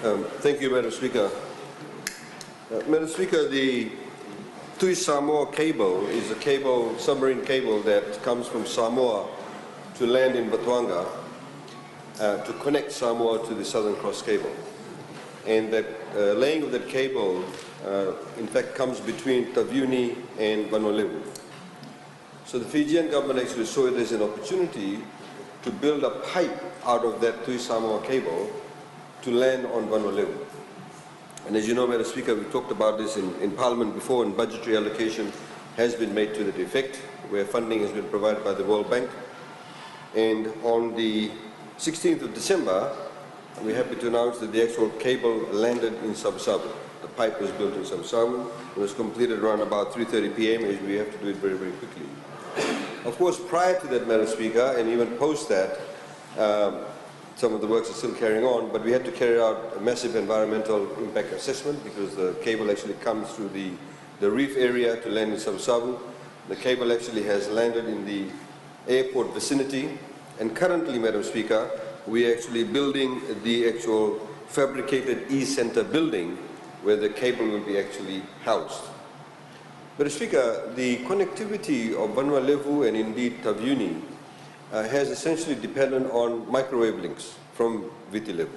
Thank you, Madam Speaker. Madam Speaker, the Tui Samoa cable is a cable, submarine cable that comes from Samoa to land in Botswana to connect Samoa to the Southern Cross cable. And the laying of that cable, in fact, comes between Taviuni and Vanuatu. So the Fijian government actually saw it as an opportunity to build a pipe out of that Tui Samoa cable to land on Vanuatu. And as you know, Madam Speaker, we talked about this in Parliament before, and budgetary allocation has been made to that effect, where funding has been provided by the World Bank. And on the 16th of December, we're happy to announce that the actual cable landed in Sabu. The pipe was built in Sabu. It was completed around about 3:30 p.m. as we have to do it very, very quickly. Of course, prior to that, Madam Speaker, and even post that, some of the works are still carrying on, but we had to carry out a massive environmental impact assessment because the cable actually comes through the reef area to land in Sabu. The cable actually has landed in the airport vicinity, and currently, Madam Speaker, we are actually building the actual fabricated e-center building where the cable will be actually housed. Madam Speaker, the connectivity of Vanuatu and indeed Taviuni has essentially depended on microwave links from Viti Levu.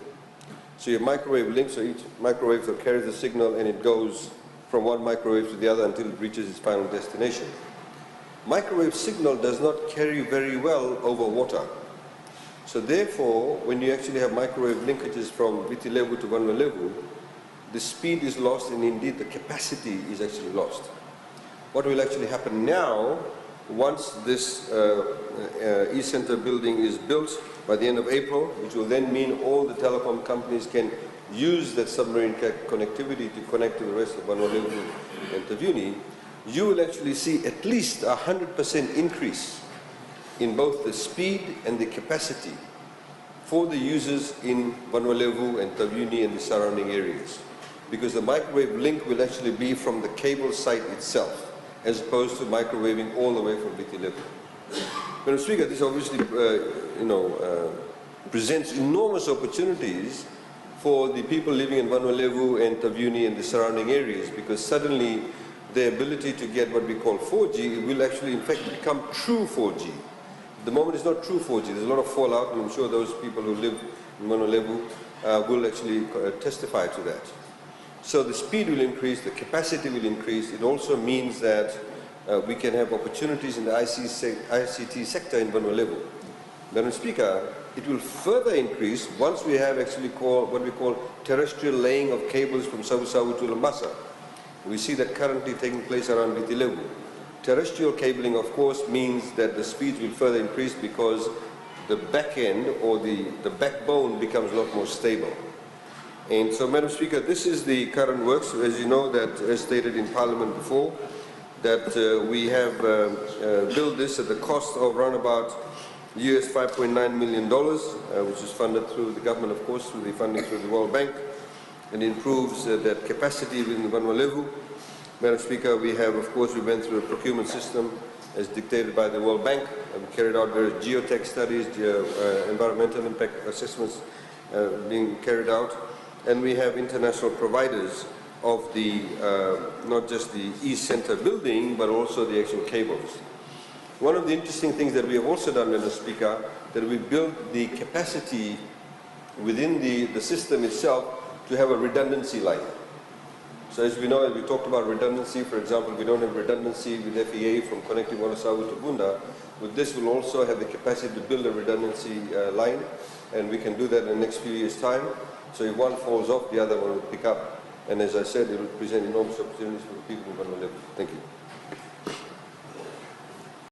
So you have microwave links, so each microwave carries the signal and it goes from one microwave to the other until it reaches its final destination. Microwave signal does not carry very well over water. So therefore, when you actually have microwave linkages from Viti Levu to Vanuatu, the speed is lost and indeed the capacity is actually lost. What will actually happen now, once this e-center building is built by the end of April, which will then mean all the telecom companies can use that submarine connectivity to connect to the rest of Vanuatu and Taviuni, you will actually see at least 100% increase in both the speed and the capacity for the users in Vanuatu and Taviuni and the surrounding areas. Because the microwave link will actually be from the cable site itself, as opposed to microwaving all the way from Viti Levu. Madam Speaker, this obviously presents enormous opportunities for the people living in Vanuatu and Taviuni and the surrounding areas, because suddenly the ability to get what we call 4G will actually in fact become true 4G. At the moment it's not true 4G, there's a lot of fallout, and I'm sure those people who live in Vanuatu will actually testify to that. So the speed will increase, the capacity will increase. It also means that we can have opportunities in the ICT sector in Vanuatu. Madam Speaker, it will further increase once we have actually what we call terrestrial laying of cables from Sabu to Lambasa. We see that currently taking place around Viti Levu. Terrestrial cabling, of course, means that the speeds will further increase because the back end or the backbone becomes a lot more stable. And so, Madam Speaker, this is the current works. As you know, that as stated in Parliament before, that we have built this at the cost of around about US $5.9 million, which is funded through the government, of course, through the funding through the World Bank, and improves that capacity within Vanuatu. Madam Speaker, we have, of course, we went through a procurement system as dictated by the World Bank, and we carried out various geotech studies, environmental impact assessments being carried out. And we have international providers of the, not just the e-center building, but also the actual cables. One of the interesting things that we have also done, Madam Speaker, that we built the capacity within the system itself to have a redundancy line. So as we know, as we talked about redundancy, for example, we don't have redundancy with FEA from connecting Wallasawu to Bunda. With this, we'll also have the capacity to build a redundancy line, and we can do that in the next few years' time. So if one falls off, the other one will pick up. And as I said, it will present enormous opportunities for the people in Vanuatu. Thank you.